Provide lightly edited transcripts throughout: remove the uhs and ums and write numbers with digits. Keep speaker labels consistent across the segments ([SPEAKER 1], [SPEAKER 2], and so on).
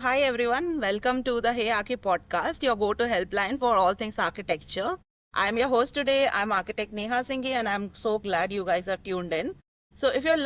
[SPEAKER 1] Hi everyone, welcome to the HeyArchi podcast, your go-to helpline for all things architecture. I'm your host today. I'm architect Neha Singhi and I'm so glad you guys are tuned in. So if you're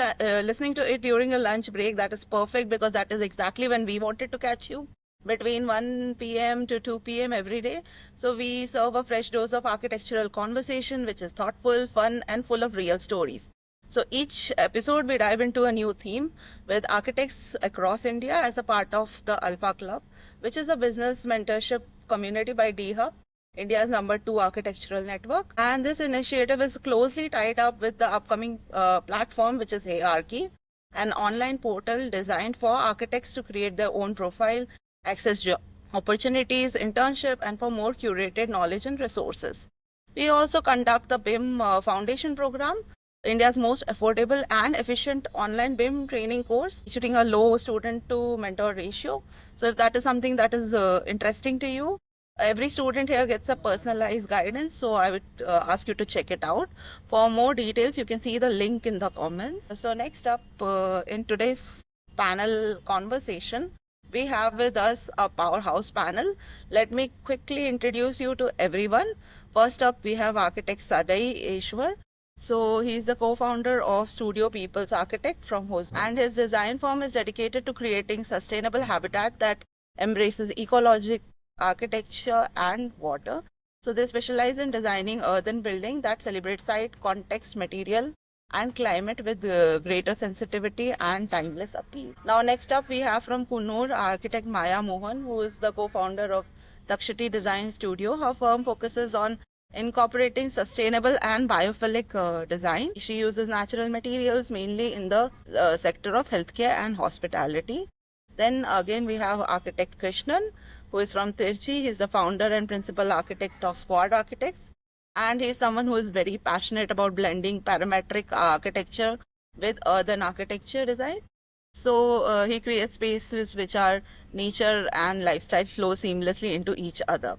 [SPEAKER 1] listening to it during a lunch break, that is perfect because that is exactly when we wanted to catch you between 1 p.m. to 2 p.m. every day. So we serve a fresh dose of architectural conversation which is thoughtful, fun and full of real stories. So each episode we dive into a new theme with architects across India as a part of the Alpha Club, which is a business mentorship community by DHub, India's #2 architectural network. And this initiative is closely tied up with the upcoming platform, which is HeyArchi, an online portal designed for architects to create their own profile, access job opportunities, internship, and for more curated knowledge and resources. We also conduct the BIM Foundation program, India's most affordable and efficient online BIM training course, featuring a low student to mentor ratio. So, if that is something that is interesting to you, every student here gets a personalized guidance. So, I would ask you to check it out. For more details, you can see the link in the comments. So, next up in today's panel conversation, we have with us a powerhouse panel. Let me quickly introduce you to everyone. First up, we have architect Sadai Eshwar. So he's the co-founder of Studio People's Architect from Host, and his design firm is dedicated to creating sustainable habitat that embraces ecologic architecture and water. So they specialize in designing earthen building that celebrate site, context, material, and climate with greater sensitivity and timeless appeal. Now, next up, we have from Kunur, architect Maya Mohan, who is the co-founder of Dakshiti Design Studio. Her firm focuses on incorporating sustainable and biophilic design. She uses natural materials mainly in the sector of healthcare and hospitality. Then again, we have architect Krishnan, who is from Tirchi. He's the founder and principal architect of Squad Architects. And he's someone who is very passionate about blending parametric architecture with urban architecture design. So he creates spaces which are nature and lifestyle flow seamlessly into each other.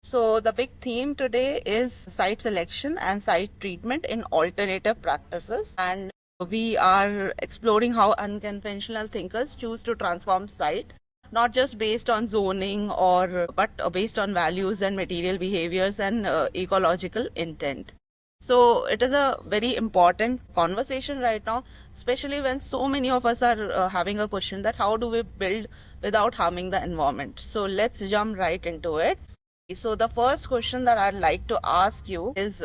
[SPEAKER 1] So the big theme today is site selection and site treatment in alternative practices. And we are exploring how unconventional thinkers choose to transform site, not just based on zoning or but based on values and material behaviors and ecological intent. So it is a very important conversation right now, especially when so many of us are having a question that how do we build without harming the environment. So let's jump right into it. So the first question that I'd like to ask you is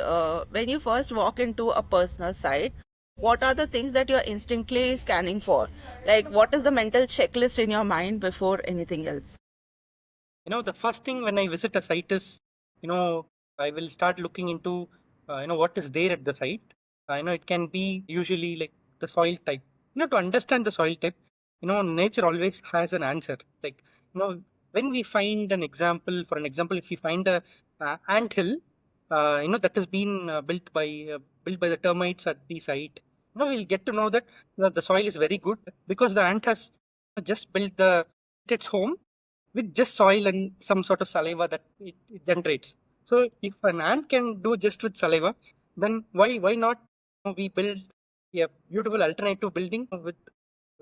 [SPEAKER 1] when you first walk into a personal site, what are the things that you're instinctively scanning for? Like what is the mental checklist in your mind before anything else?
[SPEAKER 2] The first thing when I visit a site is, I will start looking into, what is there at the site. It can be usually like the soil type. To understand the soil type, nature always has an answer. Like, when we find an example, for an example, if we find a ant hill, that has been built by the termites at the site, we'll get to know that the soil is very good because the ant has just built its home with just soil and some sort of saliva that it generates. So if an ant can do just with saliva, then why not we build a beautiful alternative building with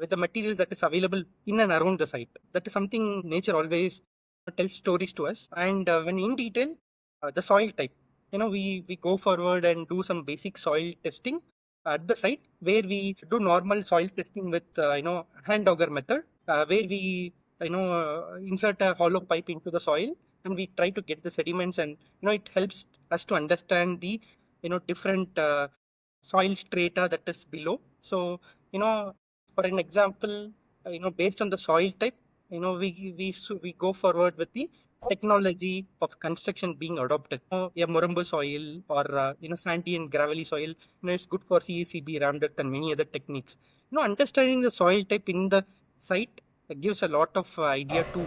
[SPEAKER 2] the materials that is available in and around the site. That is something nature always tells stories to us. And when in detail, the soil type, we go forward and do some basic soil testing at the site where we do normal soil testing with hand auger method, where we insert a hollow pipe into the soil and we try to get the sediments, and it helps us to understand the different soil strata that is below. So you know for an example, based on the soil type, we go forward with the technology of construction being adopted. A Morambo soil or sandy and gravelly soil, it's good for CACB, Ramdut and many other techniques. Understanding the soil type in the site gives a lot of idea to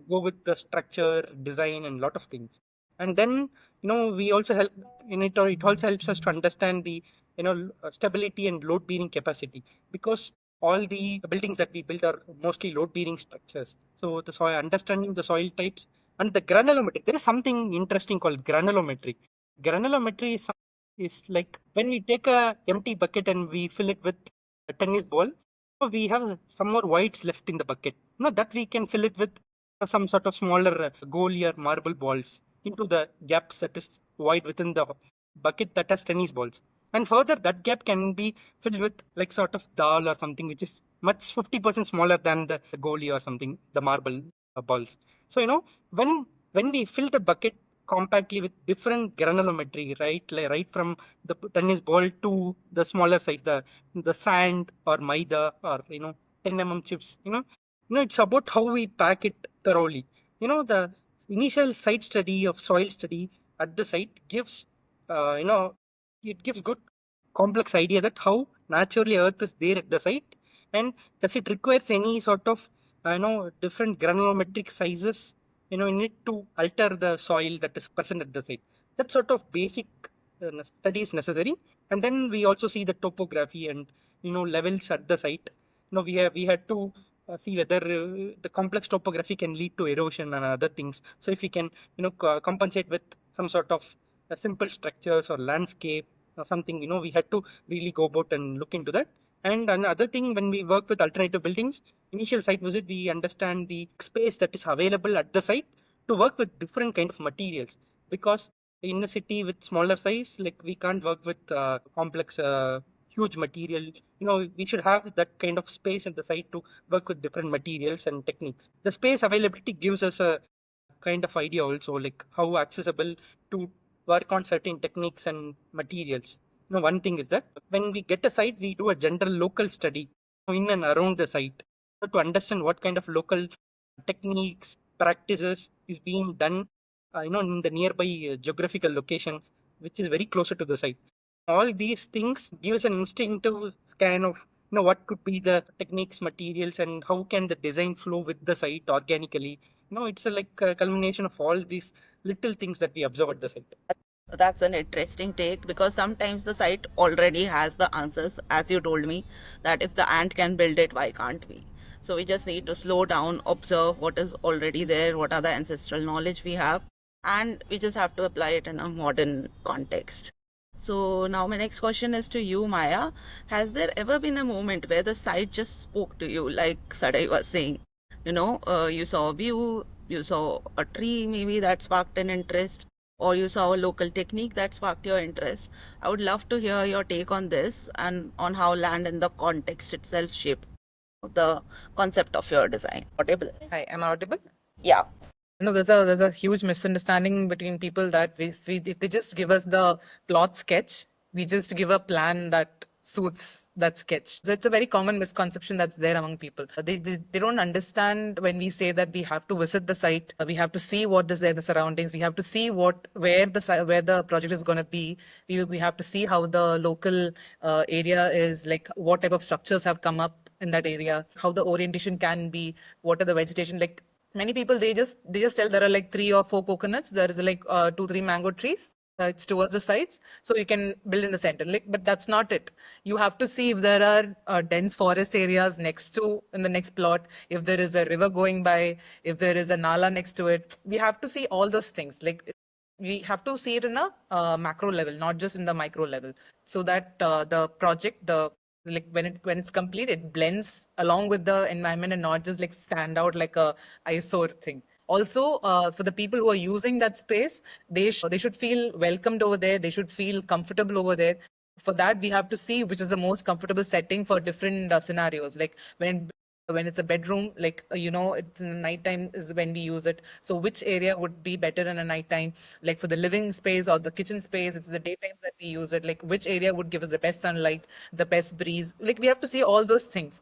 [SPEAKER 2] go with the structure, design, and lot of things. And then we also help in it, or it also helps us to understand the stability and load bearing capacity, because all the buildings that we build are mostly load bearing structures. So the soil, understanding the soil types and the granulometry. There is something interesting called granulometry. Granulometry is like when we take a empty bucket and we fill it with a tennis ball. we have some more whites left in the bucket. That we can fill it with some sort of smaller goalie or marble balls into the gaps that is wide within the bucket that has tennis balls. And further, that gap can be filled with like sort of dal or something which is much 50% smaller than the goalie or something, the marble balls. So when we fill the bucket compactly with different granulometry, right, like right from the tennis ball to the smaller size, the sand or maida or 10 chips. It's about how we pack it thoroughly. The initial site study of soil study at the site gives it gives good complex idea that how naturally earth is there at the site, and does it requires any sort of different granulometric sizes in it to alter the soil that is present at the site. That sort of basic study is necessary. And then we also see the topography and levels at the site. We had to see whether the complex topography can lead to erosion and other things. So if we can compensate with some sort of simple structures or landscape or something, we had to really go about and look into that. And another thing, when we work with alternative buildings, initial site visit, we understand the space that is available at the site to work with different kind of materials, because in a city with smaller size, like we can't work with complex huge material. We should have that kind of space at the site to work with different materials and techniques. The space availability gives us a kind of idea also, like how accessible to work on certain techniques and materials. One thing is that when we get a site, we do a general local study in and around the site to understand what kind of local techniques, practices is being done, in the nearby geographical locations, which is very closer to the site. All these things gives an instinctive scan of what could be the techniques, materials, and how can the design flow with the site organically. It's like a culmination of all these little things that we observe at the site.
[SPEAKER 1] That's an interesting take, because sometimes the site already has the answers, as you told me, that if the ant can build it, why can't we? So we just need to slow down, observe what is already there, what are the ancestral knowledge we have, and we just have to apply it in a modern context. So now my next question is to you, Maya. Has there ever been a moment where the site just spoke to you, like Sadai was saying? You saw a view, you saw a tree maybe that sparked an interest, or you saw a local technique that sparked your interest. I would love to hear your take on this and on how land and the context itself shape the concept of your design. Audible?
[SPEAKER 3] Hi, am I audible?
[SPEAKER 1] Yeah.
[SPEAKER 3] There's a huge misunderstanding between people that if they just give us the plot sketch, we just give a plan that suits that sketch. So it's a very common misconception that's there among people. They don't understand when we say that we have to visit the site, we have to see what is there, the surroundings, we have to see where the project is going to be. We have to see how the local area is, like what type of structures have come up in that area, how the orientation can be, what are the vegetation like. Many people they just tell there are like 3 or 4 coconuts. There is like 2-3 mango trees. It's towards the sides, so you can build in the center. Like, but that's not it. You have to see if there are dense forest areas next to in the next plot. If there is a river going by, if there is a nala next to it, we have to see all those things. Like we have to see it in a macro level, not just in the micro level, so that the project, the like when it's complete, it blends along with the environment and not just like stand out like a eyesore thing. Also, for the people who are using that space, they should feel welcomed over there. They should feel comfortable over there. For that, we have to see which is the most comfortable setting for different scenarios. Like when it's a bedroom, like it's in the nighttime is when we use it. So which area would be better in a nighttime? Like for the living space or the kitchen space, it's the daytime that we use it. Like which area would give us the best sunlight, the best breeze? Like we have to see all those things.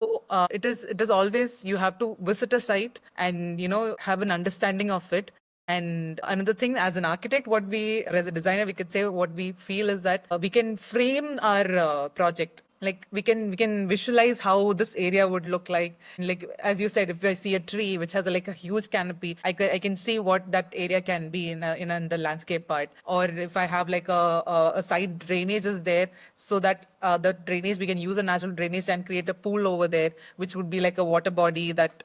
[SPEAKER 3] So it is always you have to visit a site and have an understanding of it. And another thing, as an architect, as a designer, we could say what we feel is that we can frame our project. Like we can visualize how this area would look like. Like as you said, if I see a tree which has like a huge canopy, I can see what that area can be in the landscape part. Or if I have like a side drainage is there, so that the drainage, we can use a natural drainage and create a pool over there, which would be like a water body that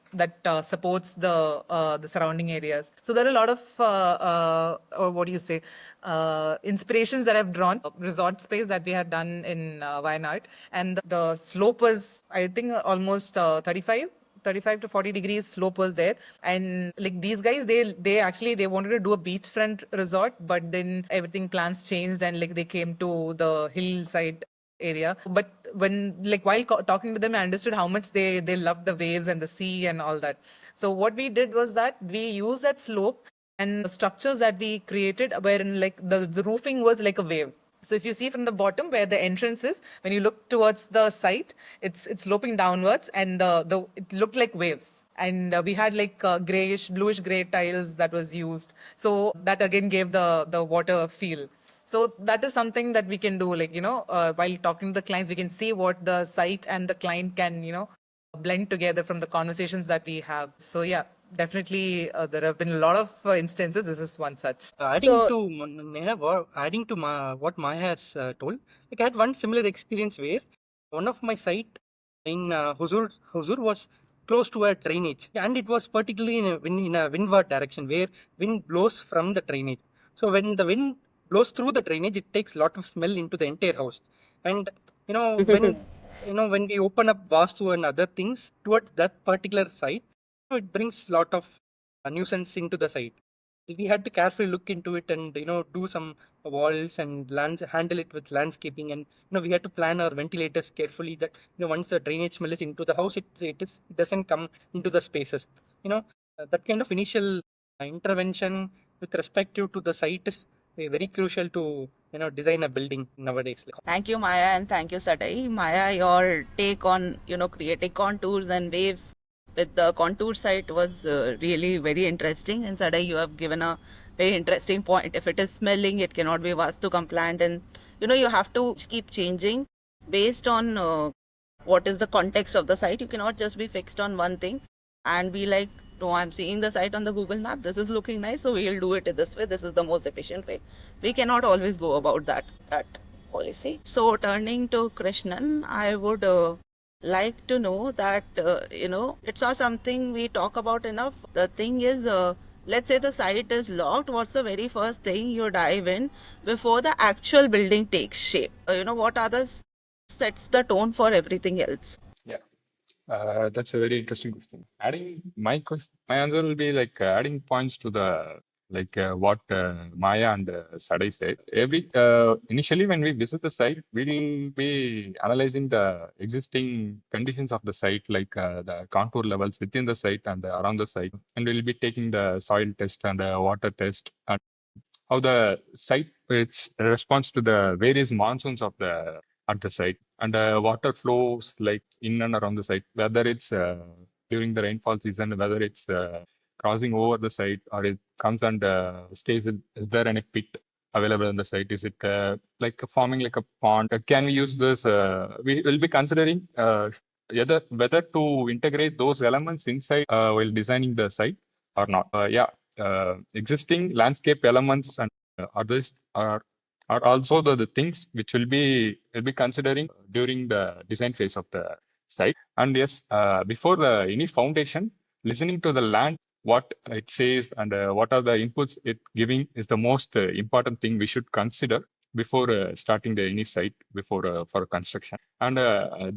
[SPEAKER 3] supports the surrounding areas. So there are a lot of or what do you say, inspirations that I've drawn. Resort space that we had done in Wayanad, and the slope was, I think, almost 35 to 40 degrees slope was there. And like these guys, they actually they wanted to do a beachfront resort, but then everything plans changed and like they came to the hillside area. But when like while talking to them, I understood how much they loved the waves and the sea and all that. So what we did was that we used that slope and the structures that we created, wherein like the roofing was like a wave. So if you see from the bottom where the entrance is, when you look towards the site, it's sloping downwards, and the it looked like waves. And we had like grayish, bluish gray tiles that was used. So that again gave the water feel. So that is something that we can do. Like while talking to the clients, we can see what the site and the client can blend together from the conversations that we have. So yeah, definitely there have been a lot of instances. This is one such.
[SPEAKER 2] Adding
[SPEAKER 1] So,
[SPEAKER 2] to Neha, adding to what Maya has told, like I had one similar experience where one of my site in Huzur was close to a drainage, and it was particularly in a windward direction where wind blows from the drainage. So when the wind blows through the drainage, it takes a lot of smell into the entire house. And when we open up Vastu and other things towards that particular site, it brings a lot of nuisance into the site. We had to carefully look into it and do some walls and handle it with landscaping, and we had to plan our ventilators carefully that once the drainage smell is into the house, it doesn't come into the spaces. That kind of initial intervention with respect to the site is very crucial to design a building nowadays.
[SPEAKER 1] thank you, Maya, and thank you, Sadai. Maya, your take on creating contours and waves with the contour site was really very interesting. And Sadai, you have given a very interesting point. If it is smelling, it cannot be Vastu compliant, and you have to keep changing based on what is the context of the site. You cannot just be fixed on one thing and be like, no, I'm seeing the site on the Google map, this is looking nice, so we'll do it this way, this is the most efficient way. We cannot always go about that policy. So turning to Krishnan, I would like to know that it's not something we talk about enough. The thing is, let's say the site is locked, what's the very first thing you dive in before the actual building takes shape? What others sets the tone for everything else?
[SPEAKER 4] Yeah, that's a very interesting question. My answer will be like adding points to the what Maya and Sadai said. Initially when we visit the site, we'll be analyzing the existing conditions of the site, like the contour levels within the site and around the site, and we'll be taking the soil test and water test, and how the site its response to the various monsoons of the at the site, and water flows like in and around the site, whether it's during the rainfall season, whether it's crossing over the site, or it comes and stays is there any pit available on the site, is it like forming like a pond, can we use this, we will be considering whether to integrate those elements inside while designing the site or not. Existing landscape elements and others are also the things which will be considering during the design phase of the site. And yes, before any foundation, listening to the land, what it says and what are the inputs it giving is the most important thing we should consider before starting any site for construction. And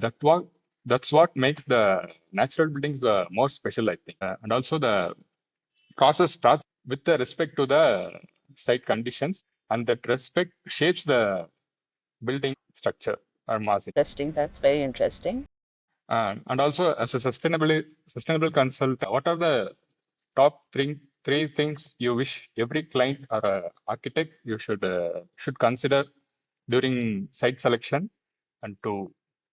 [SPEAKER 4] that's what makes the natural buildings more special, I think. And also the process starts with the respect to the site conditions, and that respect shapes the building structure or massing.
[SPEAKER 1] Interesting. That's very interesting.
[SPEAKER 4] And also, as a sustainable consultant, what are the top three things you wish every client or architect you should consider during site selection and to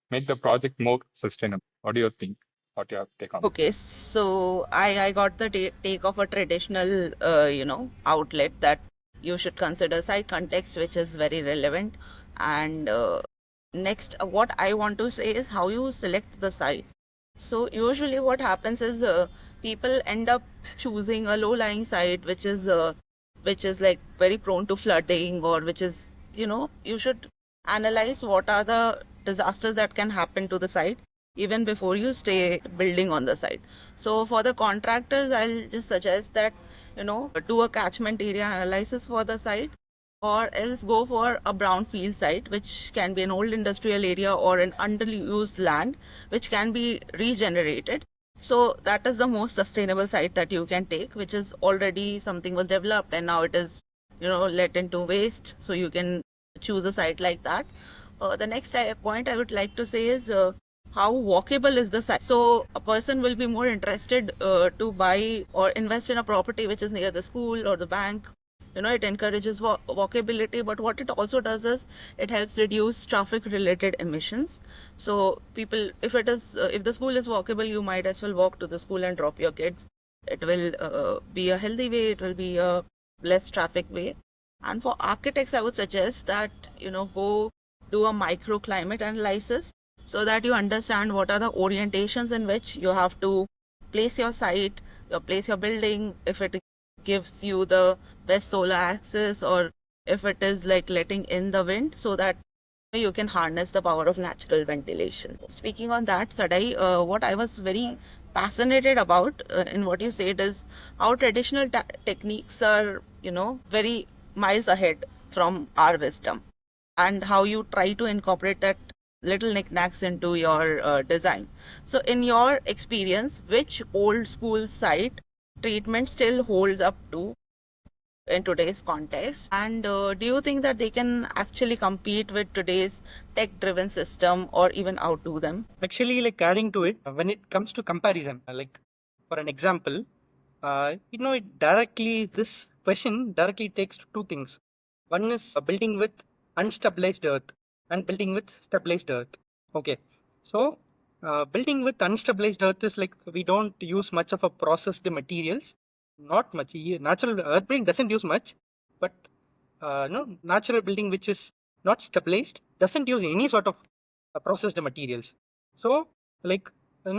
[SPEAKER 4] make the project more sustainable? What do you think? What your take on
[SPEAKER 1] Okay,
[SPEAKER 4] this?
[SPEAKER 1] so I got the take of a traditional, outlet that you should consider site context, which is very relevant. And next, what I want to say is how you select the site. So usually what happens is people end up choosing a low-lying site, which is like very prone to flooding, or which is, you should analyze what are the disasters that can happen to the site even before you stay building on the site. So for the contractors, I'll just suggest that, do a catchment area analysis for the site, or else go for a brownfield site, which can be an old industrial area or an underused land, which can be regenerated. So that is the most sustainable site that you can take, which is already something was developed and now it is, let into waste. So you can choose a site like that. The next point I would like to say is how walkable is the site. So a person will be more interested to buy or invest in a property which is near the school or the bank. It encourages walkability, but what it also does is it helps reduce traffic related emissions. So people, if the school is walkable, you might as well walk to the school and drop your kids. It will be a healthy way, it will be a less traffic way. And for architects, I would suggest that, go do a microclimate analysis so that you understand what are the orientations in which you have to place your site, place your building, if it gives you the best solar access, or if it is like letting in the wind, so that you can harness the power of natural ventilation. Speaking on that, Sadai, what I was very fascinated about in what you said is how traditional techniques are, very miles ahead from our wisdom, and how you try to incorporate that little knickknacks into your design. So in your experience, which old school site treatment still holds up to in today's context, and do you think that they can actually compete with today's tech driven system or even outdo them?
[SPEAKER 2] Actually, like adding to it, when it comes to comparison, like for an example, this question directly takes to two things. One is building with unstabilized earth and building with stabilized earth. Okay, so building with unstabilized earth is like we don't use much of a processed materials, not much. Natural earth building doesn't use much, but no natural building which is not stabilized doesn't use any sort of processed materials. So, like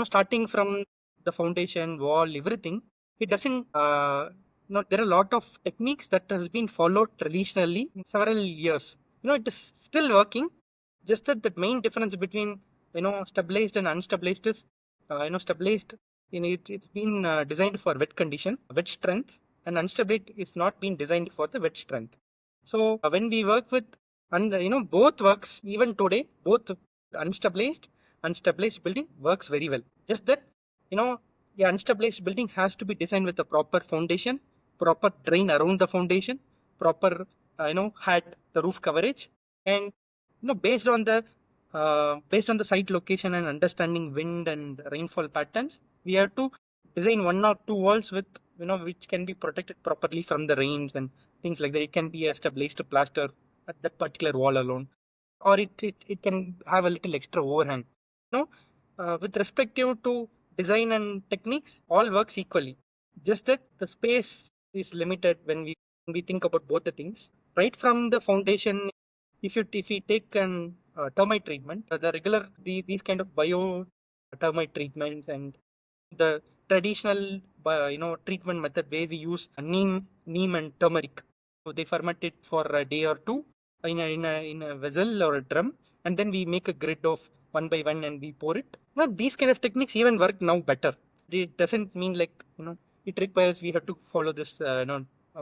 [SPEAKER 2] starting from the foundation, wall, everything, it doesn't. There are a lot of techniques that has been followed traditionally in several years. It is still working. Just that the main difference between stabilized and unstabilized is stabilized. It's been designed for wet condition, wet strength, and unstabilized is not been designed for the wet strength. So when we work with and both works even today, both unstabilized and stabilized building works very well. Just that the unstabilized building has to be designed with a proper foundation, proper drain around the foundation, proper had the roof coverage, and based on the site location and understanding wind and rainfall patterns, we have to design one or two walls with which can be protected properly from the rains and things like that. It can be a stabilized plaster at that particular wall alone, or it can have a little extra overhang. With respective to design and techniques, all works equally. Just that the space is limited when we think about both the things. Right from the foundation, if we take an termite treatment, these kind of bio termite treatments and the traditional treatment method where we use neem and turmeric. So they ferment it for a day or two in a vessel or a drum, and then we make a grid of one by one and we pour it. These kind of techniques even work now better. It doesn't mean like it requires we have to follow this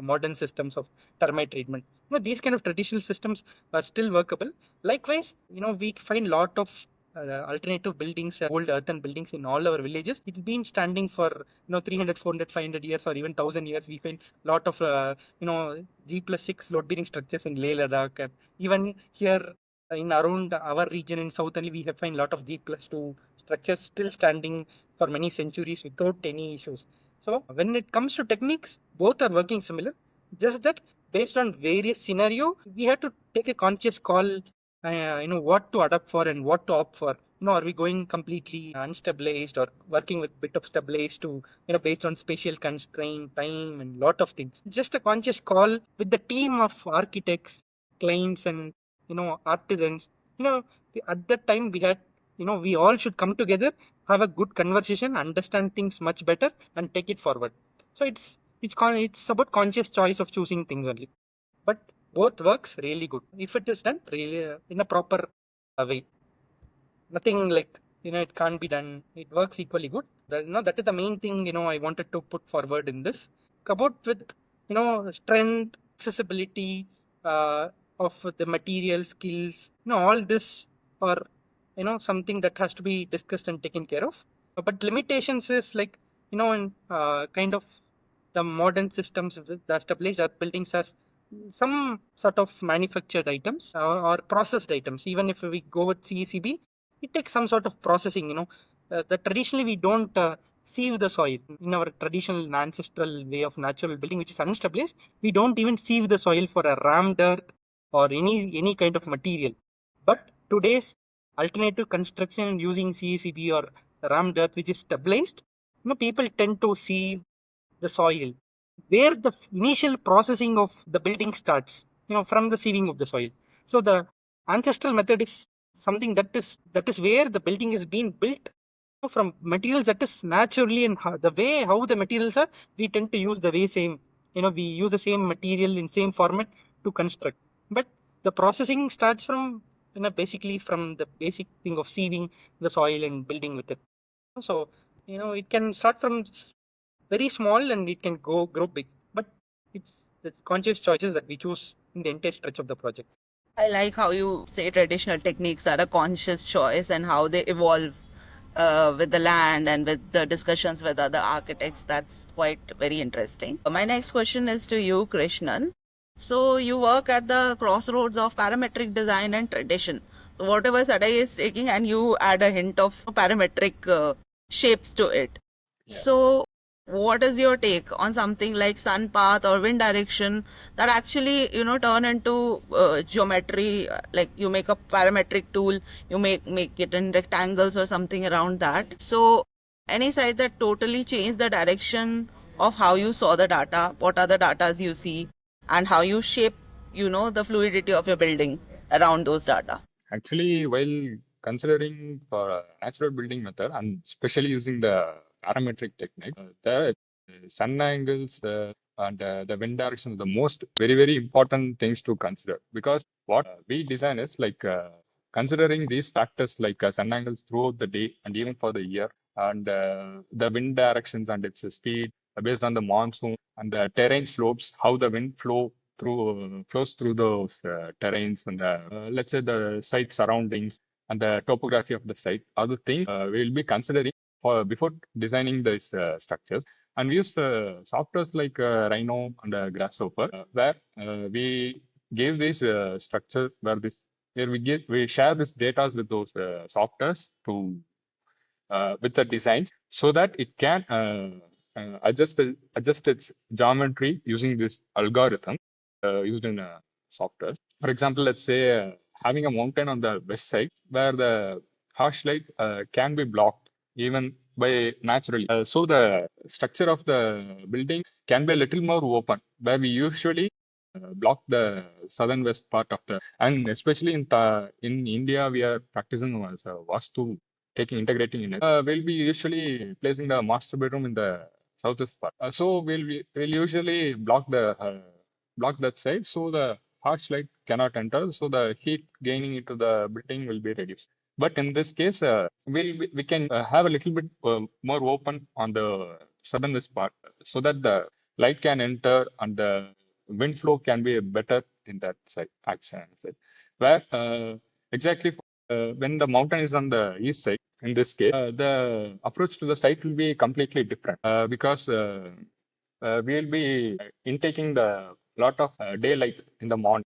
[SPEAKER 2] modern systems of termite treatment. These kind of traditional systems are still workable. Likewise, we find lot of alternative buildings, old earthen buildings in all our villages. It's been standing for 300, 400, 500 years or even 1000 years. We find lot of G+6 load bearing structures in Leh Ladakh, and even here in around our region in south only we have find lot of G+2 structures still standing for many centuries without any issues. So when it comes to techniques, both are working similar. Just that based on various scenario, we have to take a conscious call. What to adapt for and what to opt for. Are we going completely unstabilized or working with bit of stabilized to based on spatial constraint, time, and lot of things. Just a conscious call with the team of architects, clients, and artisans. At that time we had we all should come together, have a good conversation, understand things much better, and take it forward. So it's about conscious choice of choosing things only. But both works really good if it is done really in a proper way. nothing like, it can't be done. It works equally good. That is the main thing, I wanted to put forward in this. About with, strength, accessibility, of the material skills, all this are, something that has to be discussed and taken care of. But limitations is like, in kind of the modern systems that established our buildings as some sort of manufactured items, or processed items. Even if we go with CECB, it takes some sort of processing. That traditionally we don't sieve the soil in our traditional and ancestral way of natural building, which is unestablished. We don't even sieve the soil for a rammed earth or any kind of material. But today's alternative construction using CECB or rammed earth, which is stabilized, people tend to sieve the soil, where the initial processing of the building starts, from the sieving of the soil. So the ancestral method is something that is where the building is being built, from materials that is naturally, and the way how the materials are, we tend to use the way same, we use the same material in same format to construct. But the processing starts from, basically from the basic thing of sieving the soil and building with it. So, it can start from very small and it can grow big. But it's the conscious choices that we choose in the entire stretch of the project.
[SPEAKER 1] I like how you say traditional techniques are a conscious choice and how they evolve with the land and with the discussions with other architects. That's quite very interesting. My next question is to you, Krishnan. So you work at the crossroads of parametric design and tradition. So whatever Sadai is taking, and you add a hint of parametric shapes to it.
[SPEAKER 4] Yeah.
[SPEAKER 1] So what is your take on something like sun path or wind direction that actually turn into geometry? Like you make a parametric tool, you make it in rectangles or something around that. So any site that totally change the direction of how you saw the data, what are the datas you see, and how you shape the fluidity of your building around those data.
[SPEAKER 4] Actually, while considering for a natural building method and especially using the parametric technique, the sun angles and the wind direction are the most very important things to consider, because what we design is like considering these factors like sun angles throughout the day and even for the year, and the wind directions and its speed based on the monsoon and the terrain slopes, how the wind flows through those terrains, and let's say the site surroundings and the topography of the site are the things we will be considering for before designing these structures. And we use softwares like Rhino and Grasshopper, where we give this structure where we share this data with those softwares to with the designs, so that it can adjust its geometry using this algorithm used in software. For example, let's say having a mountain on the west side where the harsh light can be blocked even by naturally. So the structure of the building can be a little more open, where we usually block the southern west part of the, and especially in India we are practicing as a vastu, integrating in it. We'll be usually placing the master bedroom in the southwest part. So we'll usually block that side, so the harsh light cannot enter. So the heat gaining into the building will be reduced. But in this case, we can have a little bit more open on the southernmost part, so that the light can enter and the wind flow can be better in that side action side. Where exactly when the mountain is on the east side, in this case, the approach to the site will be completely different because we'll be intaking the lot of daylight in the morning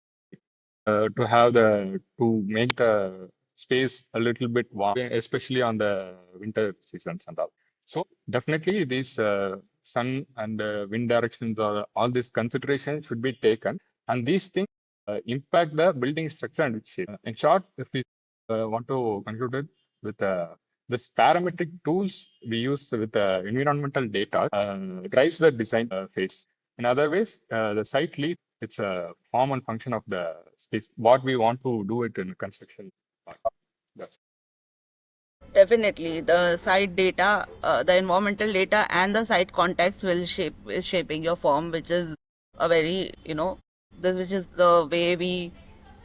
[SPEAKER 4] to make the space a little bit warm, especially on the winter seasons and all. So definitely these sun and wind directions or all these considerations should be taken, and these things impact the building structure and its shape. In short, if we want to conclude it with this parametric tools we use with environmental data drives the design phase. In other ways, the site lead, it's a form and function of the space, what we want to do it in construction part. That's
[SPEAKER 1] Definitely, the site data, the environmental data, and the site context is shaping your form, which is a very which is the way we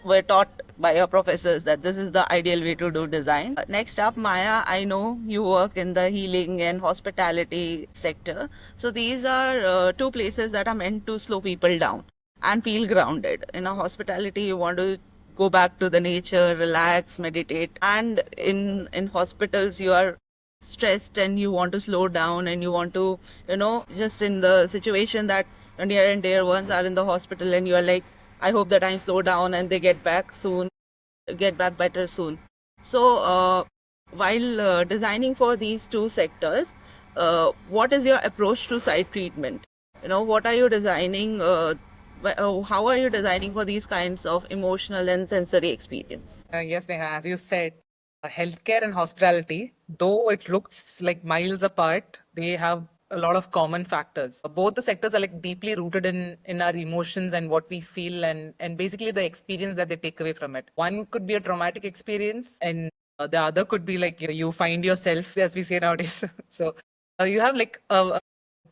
[SPEAKER 1] were taught by your professors that this is the ideal way to do design. Next up, Maya, I know you work in the healing and hospitality sector. So these are two places that are meant to slow people down and feel grounded. In a hospitality, you want to go back to the nature, relax, meditate. And in hospitals, you are stressed and you want to slow down and you want to, just in the situation that your near and dear ones are in the hospital and you are like, I hope that I slow down and they get back soon, get back better soon. So, while designing for these two sectors, what is your approach to site treatment? What are you designing? How are you designing for these kinds of emotional and sensory experience?
[SPEAKER 3] Yes, Neha, as you said, healthcare and hospitality, though it looks like miles apart, they have a lot of common factors. Both the sectors are like deeply rooted in our emotions and what we feel and basically the experience that they take away from it. One could be a traumatic experience, and the other could be like you find yourself, as we say nowadays. So you have like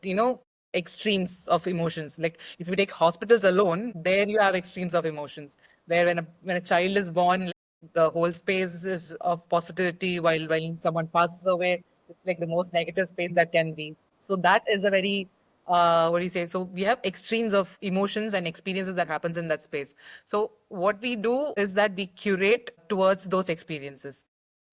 [SPEAKER 3] you know extremes of emotions. Like if you take hospitals alone, there you have extremes of emotions. Where when a child is born, the whole space is of positivity, while when someone passes away, it's like the most negative space that can be. So that is a very what do you say? So we have extremes of emotions and experiences that happens in that space. So what we do is that we curate towards those experiences.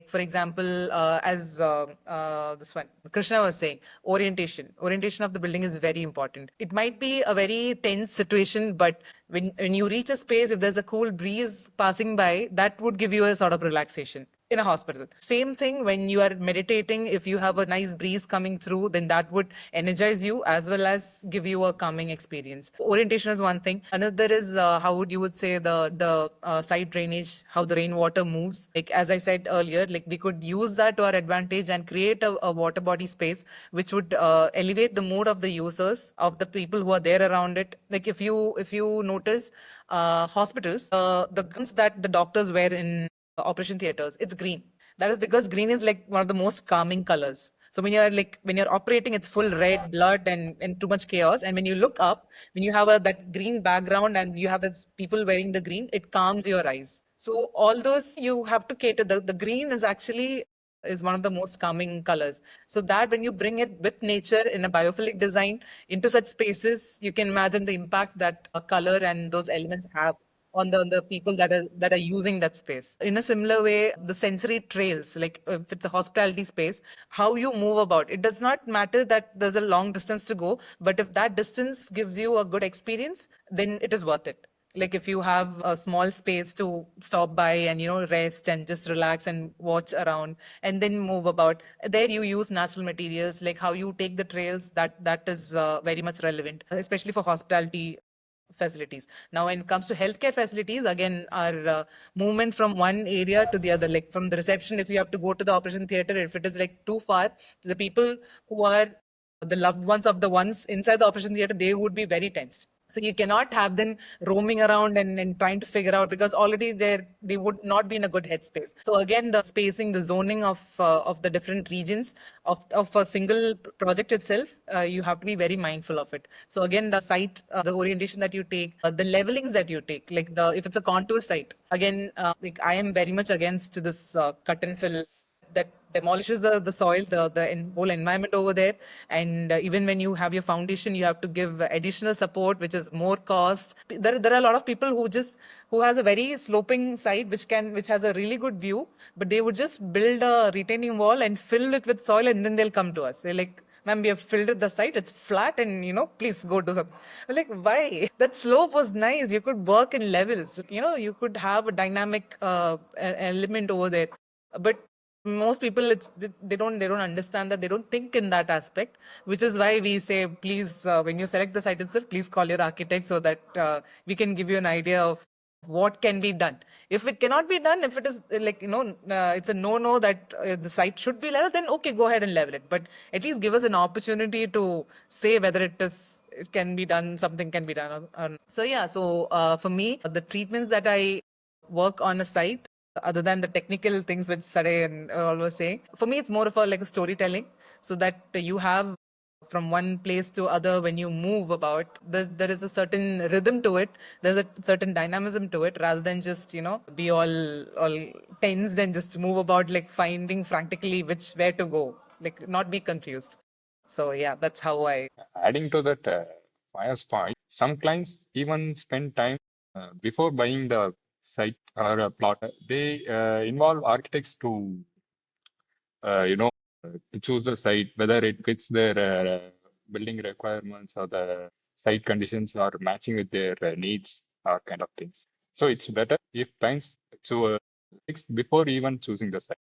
[SPEAKER 3] For example, as this one Krishna was saying, orientation of the building is very important. It might be a very tense situation, but when you reach a space, if there's a cool breeze passing by, that would give you a sort of relaxation. In a hospital, same thing. When you are meditating, if you have a nice breeze coming through, then that would energize you as well as give you a calming experience. Orientation is one thing. Another is how would say the site drainage, how the rainwater moves. Like as I said earlier, like we could use that to our advantage and create a water body space which would elevate the mood of the users, of the people who are there around it. Like if you notice, hospitals, the gowns that the doctors wear in operation theaters, it's green. That is because green is like one of the most calming colors. So when you're operating, it's full red blood and too much chaos. And when you look up, when you have that green background and you have those people wearing the green, it calms your eyes. So all those you have to cater. The green is actually is one of the most calming colors. So that when you bring it with nature in a biophilic design into such spaces, you can imagine the impact that a color and those elements have on the people that are using that space. In a similar way, the sensory trails, like if it's a hospitality space, how you move about, it does not matter that there's a long distance to go, but if that distance gives you a good experience, then it is worth it. Like if you have a small space to stop by and rest and just relax and watch around and then move about, there you use natural materials. Like how you take the trails, that is very much relevant, especially for hospitality facilities. Now, when it comes to healthcare facilities, again, our movement from one area to the other, like from the reception, if you have to go to the operation theater, if it is like too far, the people who are the loved ones of the ones inside the operation theater, they would be very tense. So you cannot have them roaming around and trying to figure out, because already they would not be in a good headspace. So again, the spacing, the zoning of the different regions of a single project itself, you have to be very mindful of it. So again, the site, the orientation that you take, the levelings that you take, like the if it's a contour site, again, like I am very much against this cut and fill that demolishes the soil, the whole environment over there. And even when you have your foundation, you have to give additional support, which is more cost. There are a lot of people who has a very sloping site, which has a really good view, but they would just build a retaining wall and fill it with soil, and then they'll come to us. They're like, ma'am, we have filled the site, it's flat, and please go do something. I'm like, why? That slope was nice. You could work in levels. You could have a dynamic element over there. But most people, they don't understand that. They don't think in that aspect, which is why we say, please, when you select the site itself, please call your architect so that we can give you an idea of what can be done. If it cannot be done, if it is it's a no that the site should be level, then okay, go ahead and level it. But at least give us an opportunity to say whether it can be done, something can be done. So yeah, so for me, the treatments that I work on a site, other than the technical things which Sade and all were saying, for me it's more of like a storytelling, so that you have from one place to other when you move about. There is a certain rhythm to it. There's a certain dynamism to it, rather than just be all tensed and just move about like finding frantically where to go, like not be confused. So yeah, that's how I.
[SPEAKER 4] Adding to that, Maya's point, some clients even spend time before buying the site or a plot. They involve architects to, to choose the site, whether it fits their building requirements or the site conditions or matching with their needs or kind of things. So it's better if clients choose before even choosing the site.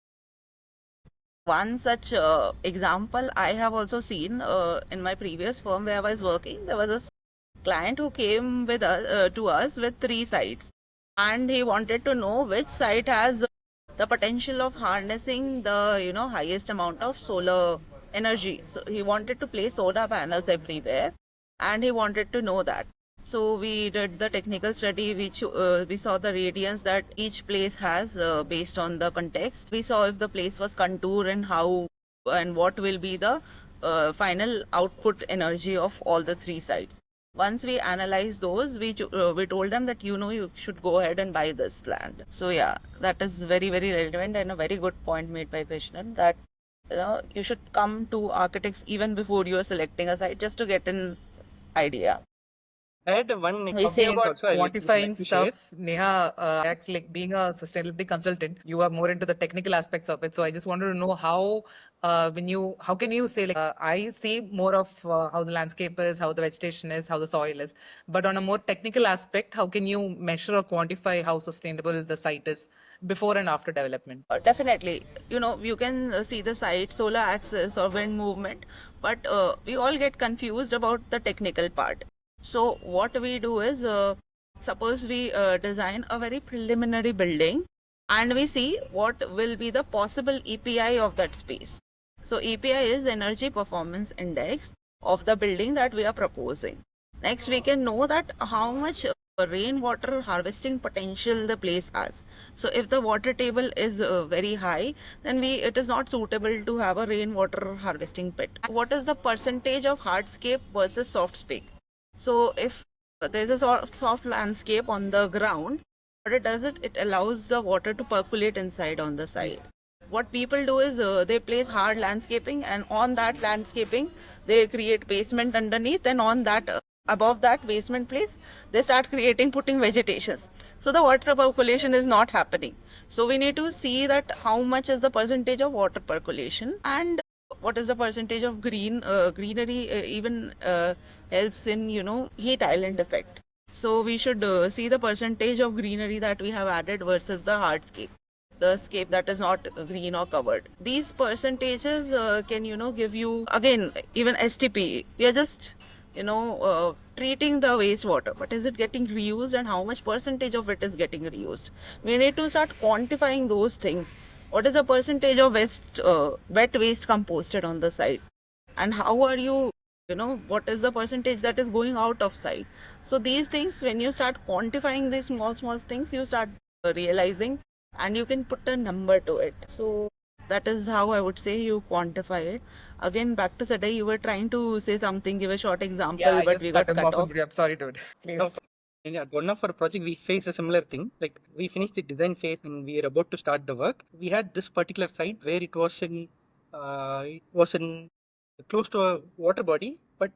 [SPEAKER 1] One such example I have also seen in my previous firm where I was working. There was a client who came with us to us with 3 sites, and he wanted to know which site has the potential of harnessing the highest amount of solar energy. So he wanted to place solar panels everywhere, and he wanted to know that. So we did the technical study. We saw the radiance that each place has based on the context. We saw if the place was contour and how and what will be the final output energy of all the 3 sites. Once we analyzed those, we told them that you should go ahead and buy this land. So yeah, that is very very relevant and a very good point made by Krishnan, that you should come to architects even before you are selecting a site, just to get an idea.
[SPEAKER 2] I had one
[SPEAKER 1] We
[SPEAKER 3] Talking
[SPEAKER 1] say
[SPEAKER 2] experience
[SPEAKER 3] about
[SPEAKER 2] also I would
[SPEAKER 3] quantifying
[SPEAKER 2] like to share.
[SPEAKER 3] stuff, Neha, actually, like being a sustainability consultant, you are more into the technical aspects of it. So I just wanted to know how, how can you say, like, I see more of how the landscape is, how the vegetation is, how the soil is, but on a more technical aspect, how can you measure or quantify how sustainable the site is before and after development?
[SPEAKER 1] Definitely, you can see the site, solar access or wind movement, but we all get confused about the technical part. So what we do is, suppose we design a very preliminary building, and we see what will be the possible EPI of that space. So EPI is Energy Performance Index of the building that we are proposing. Next, we can know that how much rainwater harvesting potential the place has. So if the water table is very high, then it is not suitable to have a rainwater harvesting pit. What is the percentage of hardscape versus softscape? So if there's a soft landscape on the ground, what it does, it allows the water to percolate inside on the side. What people do is they place hard landscaping, and on that landscaping they create basement underneath, and on that above that basement place they start putting vegetations. So the water percolation is not happening. So we need to see that how much is the percentage of water percolation, and what is the percentage of greenery even helps in heat island effect. So we should see the percentage of greenery that we have added versus the hardscape, the scape that is not green or covered. These percentages can give you, again, even STP. We are just treating the wastewater, but is it getting reused, and how much percentage of it is getting reused? We need to start quantifying those things. What is the percentage of wet waste composted on the site, and how are you what is the percentage that is going out of site? So these things, when you start quantifying these small things, you start realizing, and you can put a number to it. So that is how I would say you quantify it. Again, back to Sadai, you were trying to say something, give a short example,
[SPEAKER 3] Yeah, I
[SPEAKER 1] but
[SPEAKER 3] just
[SPEAKER 1] we got
[SPEAKER 3] cut him
[SPEAKER 1] cut
[SPEAKER 3] off.
[SPEAKER 1] off.
[SPEAKER 3] I'm sorry, dude. Please.
[SPEAKER 2] No, in one of our project, we faced a similar thing. Like we finished the design phase and we were about to start the work. We had this particular site where it was in close to a water body, but